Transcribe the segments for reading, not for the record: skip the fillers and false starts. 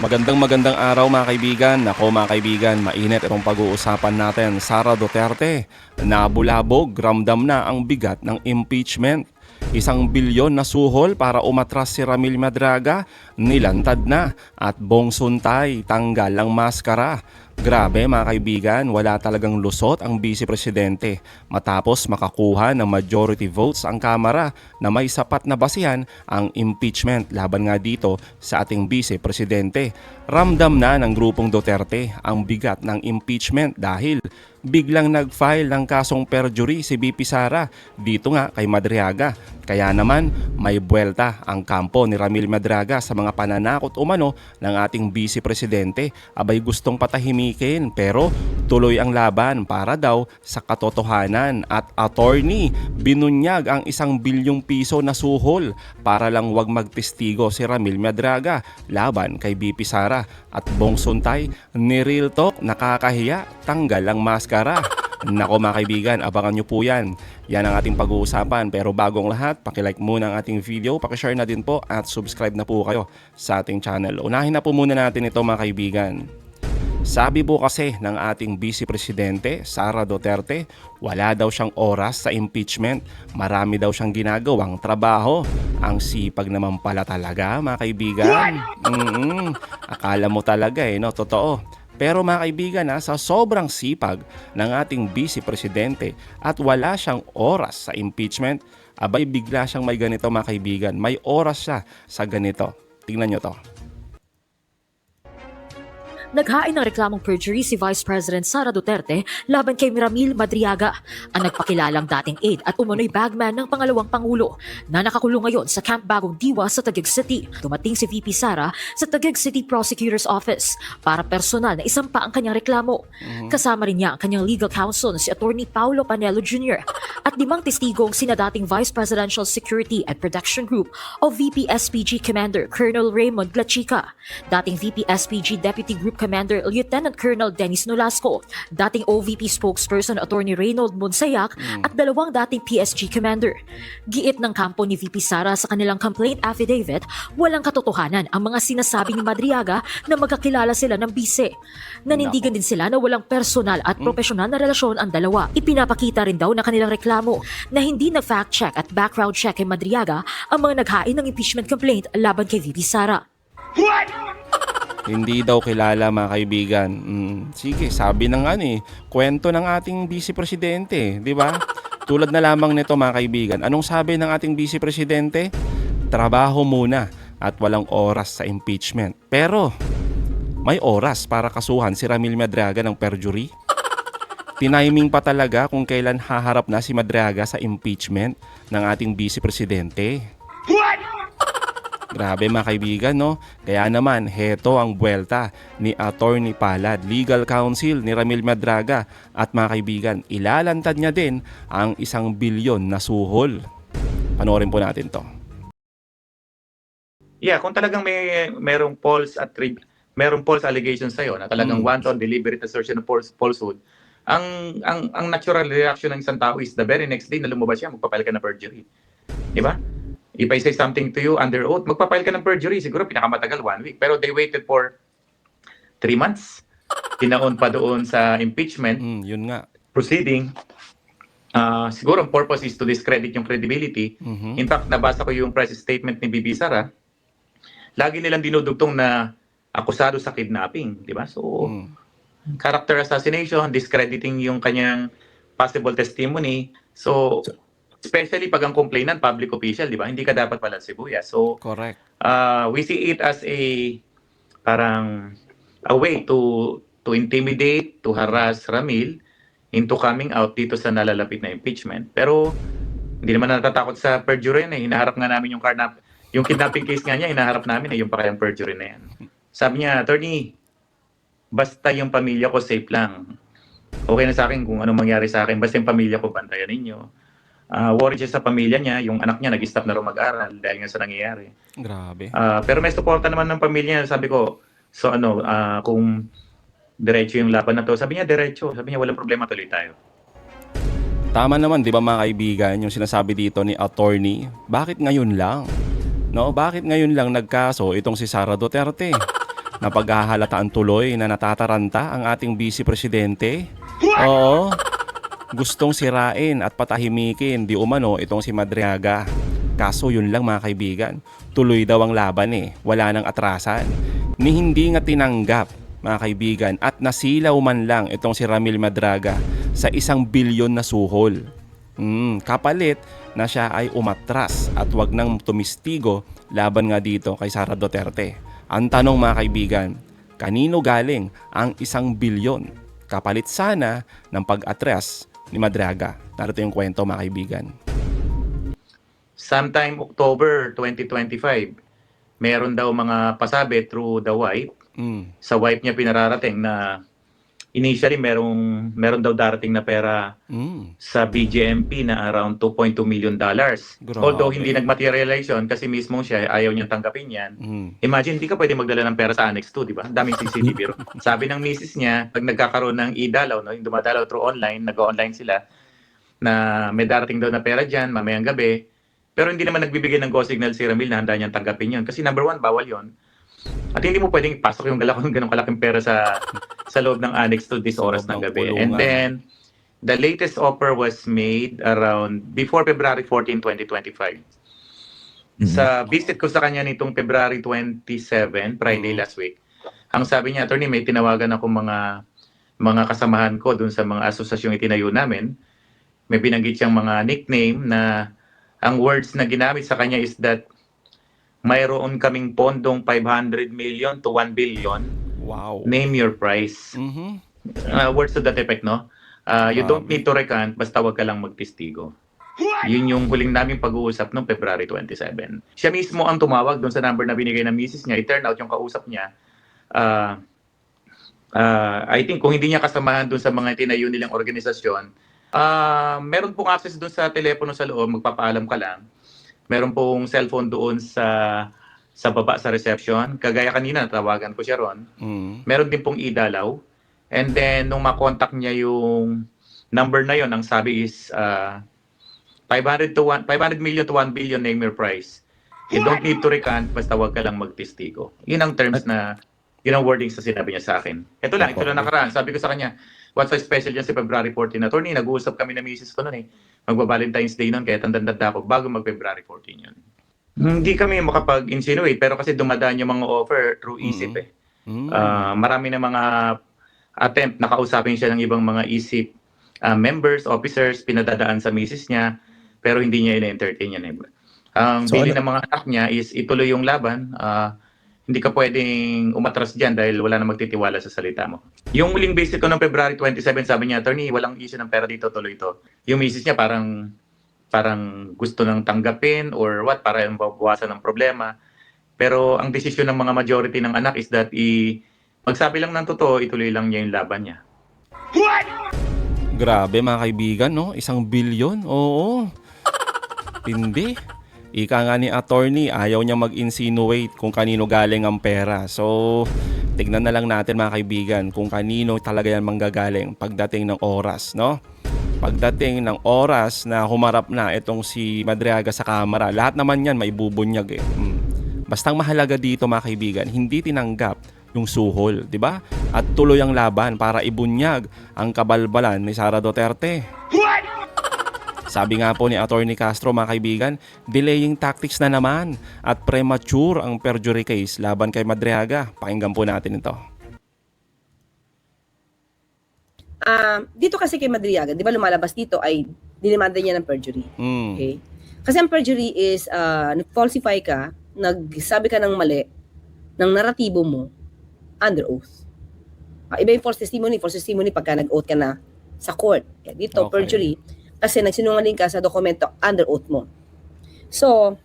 Magandang araw mga kaibigan. Ako mga kaibigan, mainit itong pag-uusapan natin. Sara Duterte, nabulabog, ramdam na ang bigat ng impeachment. 1 bilyon na suhol para umatras si Ramil Madraga, nilantad na at Bong Suntay, tanggal ang maskara. Grabe mga kaibigan, wala talagang lusot ang Vice Presidente matapos makakuha ng majority votes ang Kamara na may sapat na basihan ang impeachment laban nga dito sa ating Vice Presidente. Ramdam na ng grupong Duterte ang bigat ng impeachment dahil biglang nag-file ng kasong perjury si VP Sara dito nga kay Madriaga. Kaya naman may buwelta ang kampo ni Ramil Madraga sa mga pananakot umano ng ating Vice Presidente. Abay gustong patahimikin pero tuloy ang laban para daw sa katotohanan at attorney binunyag ang 1 bilyong piso na suhol para lang wag magtestigo si Ramil Madraga laban kay VP Sara at Bong Suntay. Ni Real Talk, nakakahiya, tanggal ang maskara. Nako mga kaibigan, abangan nyo po yan. Yan ang ating pag-uusapan. Pero bagong lahat, pakilike muna ang ating video, pakishare na din po at subscribe na po kayo sa ating channel. Unahin na po muna natin ito mga kaibigan. Sabi po kasi ng ating Vice Presidente, Sara Duterte, wala daw siyang oras sa impeachment. Marami daw siyang ginagawang trabaho. Ang sipag naman pala talaga mga kaibigan. Akala mo talaga no? Totoo. Pero mga kaibigan sa sobrang sipag ng ating Vice Presidente at wala siyang oras sa impeachment, abay bigla siyang may ganito mga kaibigan. May oras siya sa ganito. Tingnan nyo to. Naghain ng reklamong perjury si Vice President Sara Duterte laban kay Ramil Madriaga, ang nagpakilalang dating aide at umano'y bagman ng pangalawang Pangulo na nakakulong ngayon sa Camp Bagong Diwa sa Taguig City. Dumating si VP Sara sa Taguig City Prosecutor's Office para personal na isampa ang kanyang reklamo. Kasama rin niya ang kanyang legal counsel na si Attorney Paulo Panelo Jr. at 5 testigong sina dating Vice Presidential Security and Protection Group o VP-SPG Commander Colonel Raymond Glachica, dating VP-SPG Deputy Group Commander Lieutenant Colonel Dennis Nolasco, dating OVP spokesperson Attorney Reynold Monsayak at 2 dating PSG Commander. Giit ng kampo ni VP Sara sa kanilang complaint affidavit, walang katotohanan ang mga sinasabi ni Madriaga na magkakilala sila ng bise. Nanindigan din sila na walang personal at profesional na relasyon ang dalawa. Ipinapakita rin daw na kanilang reklamo na hindi na fact check at background check kay Madriaga ang mga naghain ng impeachment complaint laban kay VP Sara. Hindi daw kilala mga kaibigan. Sige, sabi ng kwento ng ating Vice Presidente, di ba? Tulad na lamang nito mga kaibigan. Anong sabi ng ating Vice Presidente? Trabaho muna at walang oras sa impeachment. Pero may oras para kasuhan si Ramil Madraga ng perjury. Tiniming pa talaga kung kailan haharap na si Madraga sa impeachment ng ating Vice Presidente. Grabe mga kaibigan, no? Kaya naman, heto ang buwelta ni Attorney Palad, Legal Counsel ni Ramil Madraga. At mga kaibigan, ilalantad niya din ang 1 bilyon na suhol. Panoorin po natin to. Yeah, kung talagang merong false allegations sa'yo na talagang wanton, deliberate assertion of falsehood, ang natural reaction ng isang tao is the very next day na lumabas siya, magpapile ka ng perjury. Di ba? If I say something to you under oath, magpapile ka ng perjury, siguro pinakamatagal 1 week. Pero they waited for 3 months. Tinaon pa doon sa impeachment Yun nga. proceeding. Siguro ang purpose is to discredit yung credibility. In fact, nabasa ko yung press statement ni VP Sara. Lagi nilang dinudugtong na akusado sa kidnapping. Di ba? So, character assassination, discrediting yung kanyang possible testimony. So, especially pag ang complainant, public official, di ba? Hindi ka dapat pala sibuyas. So, Correct. we see it as parang a way to intimidate, to harass Ramil into coming out dito sa nalalapit na impeachment. Pero, hindi naman natatakot sa perjury na. Hinaharap nga namin yung kidnapping case nga niya, hinaharap namin yung pakayang perjury na yan. Sabi niya, Attorney, basta yung pamilya ko safe lang. Okay na sa akin kung anong mangyari sa akin. Basta yung pamilya ko, bantayan ninyo. Worried siya sa pamilya niya, yung anak niya nag-stop na rin mag-aral dahil nga sa nangyayari. Grabe. Pero may suporta naman ng pamilya niya. Sabi ko, so kung diretso yung laban na to, sabi niya diretso. Sabi niya walang problema, tuloy tayo. Tama naman, di ba mga kaibigan, yung sinasabi dito ni Attorney, bakit ngayon lang? No, bakit ngayon lang nagkaso itong si Sara Duterte? Napaghahalataan tuloy na natataranta ang ating Vice Presidente. Oo, gustong sirain at patahimikin di umano itong si Madriaga. Kaso yun lang mga kaibigan, tuloy daw ang laban wala nang atrasan. Ni hindi nga tinanggap mga kaibigan at nasilaw man lang itong si Ramil Madriaga sa 1 bilyon na suhol. Kapalit na siya ay umatras at wag nang tumistigo laban nga dito kay Sara Duterte. Ang tanong mga kaibigan, kanino galing ang 1 bilyon? Kapalit sana ng pag-atras ni Madriaga. Narito yung kwento mga kaibigan. Sometime October 2025, meron daw mga pasabi through the wife. Sa wife niya pinararating na initially meron daw darating na pera sa BGMP na around $2.2 million. Grabe. Although hindi nagmaterialize yun kasi mismo siya ayaw niyang tanggapin yan. Imagine, hindi ka pwede magdala ng pera sa Annex 2, di ba? Daming CCTV. Sabi ng misis niya, pag nagkakaroon ng e-dalaw, no, yung dumadalaw through online, nag-online sila, na may darating daw na pera dyan, mamayang gabi. Pero hindi naman nagbibigay ng go signal si Ramil na handa niyang tanggapin yun. Kasi number one, bawal yun. At hindi mo pwedeng ipasok yung ganong kalaking pera sa loob ng Annex 2 this oras ng gabi. And then, the latest offer was made around before February 14, 2025. Sa visit ko sa kanya nitong February 27, Friday last week, ang sabi niya, attorney, may tinawagan ako mga kasamahan ko dun sa mga asosasyong itinayo namin. May binanggit siyang mga nickname na ang words na ginamit sa kanya is that mayroon kaming pondong 500 million to 1 billion. Wow. Name your price. Words to that effect, no? You don't need to recant, basta wag ka lang magtistigo. Yun yung huling naming pag-uusap noong February 27. Siya mismo ang tumawag doon sa number na binigay ng misis niya. It turned out yung kausap niya, I think kung hindi niya kasamahan doon sa mga tinayo nilang organisasyon, meron pong access doon sa telepono sa loob, magpapaalam ka lang. Meron pong cellphone doon sa baba sa reception. Kagaya kanina, tawagan ko siya ron. Meron din pong idalaw. And then, nung makontak niya yung number na yon, ang sabi is 500 million to 1 billion, name your price. You don't need to recant, basta wag ka lang magtistigo. Yun ang terms na, yun ang wordings na sinabi niya sa akin. Ito lang nakaraan. Sabi ko sa kanya, what's so special dyan si February 14? Attorney, nag-uusap kami na misis ko noon Magba-Valentine's Day noon, kaya tandang-tanda ako bago mag-February 14 yun. Hindi kami makapag-insinuate, pero kasi dumadaan yung mga offer through ISIP marami na mga attempt na kausapin siya ng ibang mga ISIP members, officers, pinadadaan sa misis niya, pero hindi niya ina-entertain yan. Ang bili ng mga anak niya is ituloy yung laban. Hindi ka pwedeng umatras dyan dahil wala na magtitiwala sa salita mo. Yung muling visit ko noong February 27, sabi niya, attorney, walang issue ng pera dito, tuloy ito. Yung misis niya parang gusto nang tanggapin or what, para mabawasan ng problema. Pero ang desisyon ng mga majority ng anak is that magsabi lang ng totoo, ituloy lang niya yung laban niya. Grabe mga kaibigan, no? 1 bilyon? Oo. Hindi. Ika nga ni attorney, ayaw niya mag-insinuate kung kanino galing ang pera. So, tignan na lang natin mga kaibigan kung kanino talaga yan manggagaling pagdating ng oras, no? Pagdating ng oras na humarap na itong si Madriaga sa kamera, lahat naman yan may bubunyag Bastang mahalaga dito mga kaibigan, hindi tinanggap yung suhol, di ba? At tuloy ang laban para ibunyag ang kabalbalan ni Sara Duterte. Sabi nga po ni Attorney Castro mga kaibigan, delaying tactics na naman at premature ang perjury case laban kay Madriaga. Pakinggan po natin ito. Dito kasi kay Madriaga, di ba lumalabas dito ay dinimanda niya ng perjury. Okay? Kasi ang perjury is nag-falsify ka, nagsabi ka ng mali ng naratibo mo under oath. Iba yung false testimony pagka nag-oath ka na sa court. Dito, okay. Perjury, kasi nagsinungaling ka sa dokumento under oath mo. So,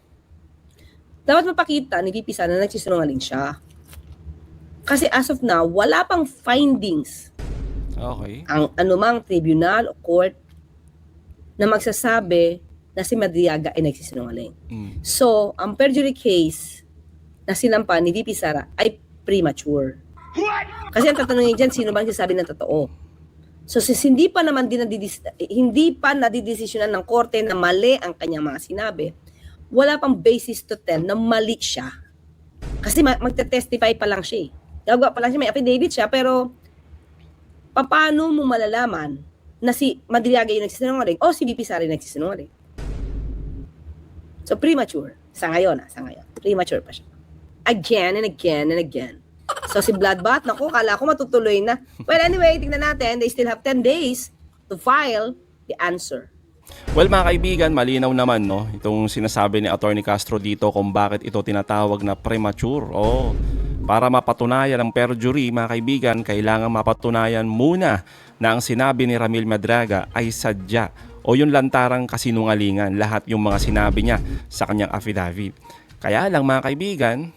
dapat mapakita ni VP Sara na nagsisinungaling siya. Kasi as of now, wala pang findings ang anumang tribunal o court na magsasabi na si Madriaga ay nagsisinungaling. So, ang perjury case na sinampa ni VP Sara ay premature. Kasi ang tatanungin dyan, sino ba nagsasabi ng totoo? So, hindi pa nadidesisyonan ng korte na mali ang kanyang mga sinabi, wala pang basis to tell na mali siya. Kasi magte-testify pa lang siya. Gagawa pa lang siya, may affidavit siya, pero paano mo malalaman na si Madriaga yung nagsisinungaling o si VP Sara yung nagsisinungaling? So, premature. Sa ngayon. Premature pa siya. Again and again and again. So, si Bloodbath, naku, kala ko matutuloy na. Well, anyway, tingnan natin. They still have 10 days to file the answer. Well, mga kaibigan, malinaw naman, no? Itong sinasabi ni Attorney Castro dito kung bakit ito tinatawag na premature. Para mapatunayan ang perjury, mga kaibigan, kailangan mapatunayan muna na ang sinabi ni Ramil Madraga ay sadya o yung lantarang kasinungalingan, lahat yung mga sinabi niya sa kanyang affidavit. Kaya lang, mga kaibigan,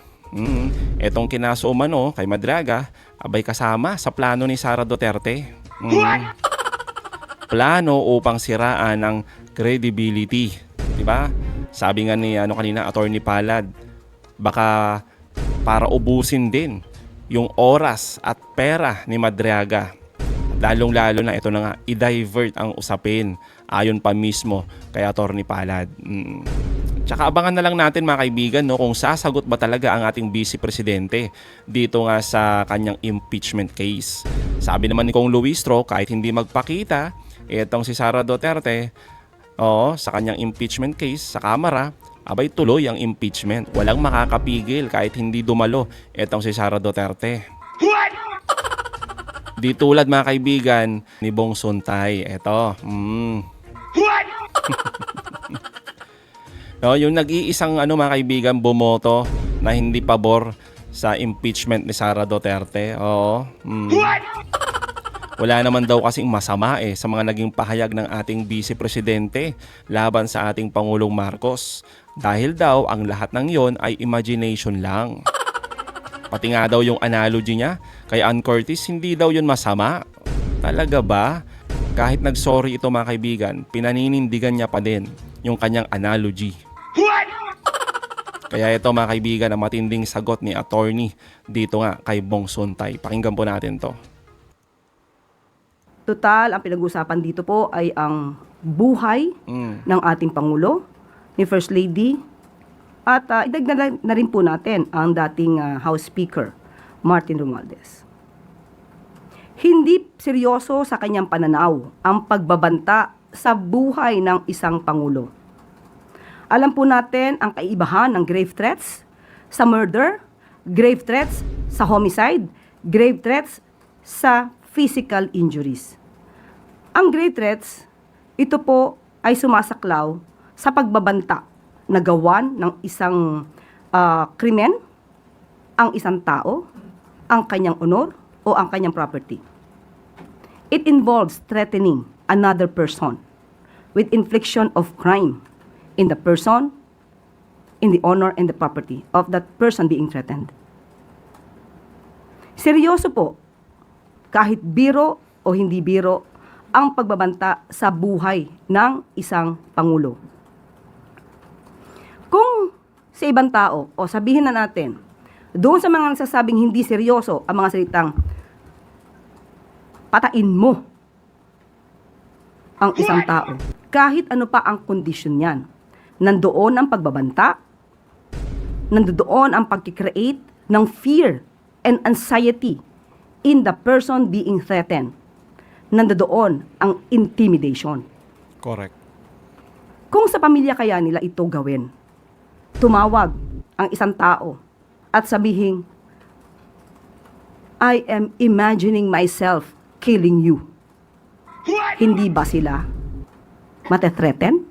etong kinaso umano kay Madraga, abay kasama sa plano ni Sara Duterte. Plano upang siraan ang credibility, 'di ba? Sabi nga ni kanina Attorney Palad, baka para ubusin din yung oras at pera ni Madriaga. Lalong-lalo na ito na nga i-divert ang usapin ayon pa mismo kay Attorney Palad. Tsaka abangan na lang natin, mga kaibigan, no, kung sasagot ba talaga ang ating Vice Presidente dito nga sa kanyang impeachment case. Sabi naman ni Kong Luistro, kahit hindi magpakita itong si Sara Duterte sa kanyang impeachment case sa Kamara, abay tuloy ang impeachment. Walang makakapigil kahit hindi dumalo itong si Sara Duterte. Di tulad, mga kaibigan, ni Bong Suntay. Eto. No, yung nag-iisang mga kaibigan bumoto na hindi pabor sa impeachment ni Sara Duterte. Wala naman daw kasing masama sa mga naging pahayag ng ating Vice Presidente laban sa ating Pangulong Marcos. Dahil daw ang lahat ng yon ay imagination lang. Pati nga daw yung analogy niya kay Ann Curtis, hindi daw yun masama. Talaga ba? Kahit nag-sorry ito, mga kaibigan, pinaninindigan niya pa din yung kanyang analogy. Kaya ito, mga kaibigan, ang matinding sagot ni attorney dito nga kay Bong Suntay. Pakinggan po natin to. Total, ang pinag-usapan dito po ay ang buhay ng ating Pangulo, ni First Lady, at idagdag na rin po natin ang dating House Speaker, Martin Romualdez. Hindi seryoso sa kanyang pananaw ang pagbabanta sa buhay ng isang Pangulo. Alam po natin ang kaibahan ng grave threats sa murder, grave threats sa homicide, grave threats sa physical injuries. Ang grave threats, ito po ay sumasaklaw sa pagbabanta na gawan ng isang krimen, ang isang tao, ang kanyang honor o ang kanyang property. It involves threatening another person with infliction of crime in the person, in the honor, and the property of that person being threatened. Seryoso po, kahit biro o hindi biro, ang pagbabanta sa buhay ng isang Pangulo. Kung sa ibang tao, o sabihin na natin, doon sa mga nagsasabing hindi seryoso ang mga salitang patain mo ang isang tao, kahit ano pa ang kondisyon niyan, nandoon ang pagbabanta, nandoon ang pagkikreate ng fear and anxiety in the person being threatened. Nandoon ang intimidation. Correct. Kung sa pamilya kaya nila ito gawin, tumawag ang isang tao at sabihin, I am imagining myself killing you. Hindi ba sila mate-threaten?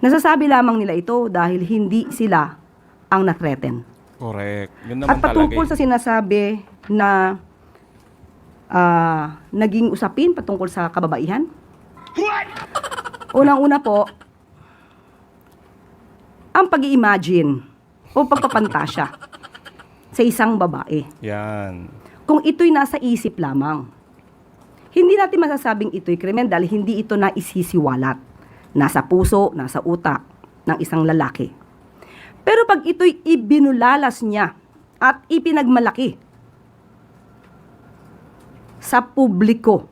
Nasasabi lamang nila ito dahil hindi sila ang na-threaten. Correct. Yun naman At patungkol talaga. sa sinasabi na naging usapin patungkol sa kababaihan, unang-una po, ang pag-i-imagine o pagpapantasya sa isang babae. Yan. Kung ito'y nasa isip lamang, hindi natin masasabing ito'y krimen dahil hindi ito naisisiwalat. Nasa puso, nasa utak ng isang lalaki. Pero pag ito'y ibinulalas niya at ipinagmalaki sa publiko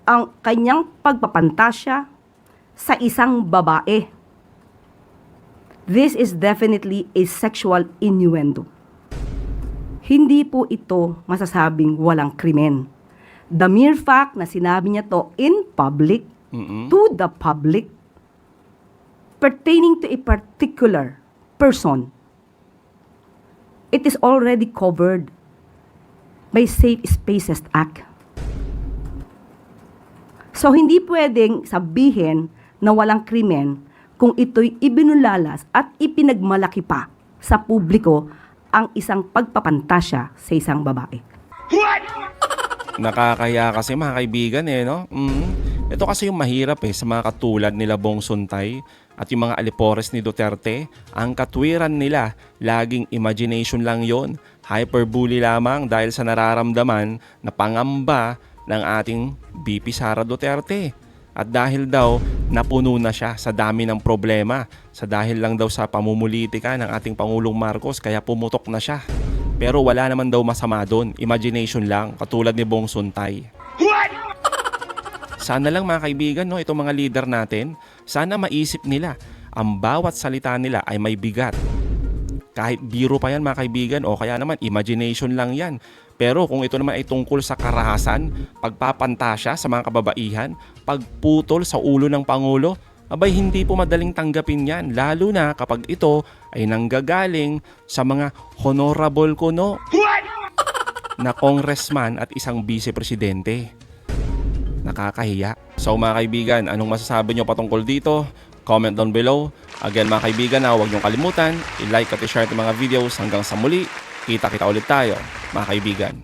ang kanyang pagpapantasya sa isang babae, this is definitely a sexual innuendo. hindi po ito masasabing walang krimen. The mere fact na sinabi niya to in public, to the public, pertaining to a particular person, it is already covered by Safe Spaces Act. So, hindi pwedeng sabihin na walang krimen kung ito'y ibinulalas at ipinagmalaki pa sa publiko ang isang pagpapantasya sa isang babae. Nakakaya kasi mga kaibigan no? Ito kasi yung mahirap sa mga katulad nila Bong Suntay at yung mga alipores ni Duterte. Ang katwiran nila, laging imagination lang yon, hyperbole lamang dahil sa nararamdaman na pangamba ng ating BP Sara Duterte. At dahil daw napuno na siya sa dami ng problema, sa dahil lang daw sa pamumulitika ng ating Pangulong Marcos, kaya pumutok na siya. Pero wala naman daw masama doon. Imagination lang, katulad ni Bong Suntay. Sana lang mga kaibigan, no, itong mga leader natin, sana maisip nila, ang bawat salita nila ay may bigat. Kahit biro pa yan mga kaibigan, o kaya naman imagination lang yan. Pero kung ito naman ay tungkol sa karahasan, pagpapantasya sa mga kababaihan, pagputol sa ulo ng Pangulo, abay hindi po madaling tanggapin yan, lalo na kapag ito ay nanggagaling sa mga honorable kuno na congressman at isang vice-presidente. Nakakahiya. So mga kaibigan, anong masasabi nyo patungkol dito? Comment down below. Again mga kaibigan, huwag nyo kalimutan, i-like at i-share itong mga videos. Hanggang sa muli, kita-kita ulit tayo mga kaibigan.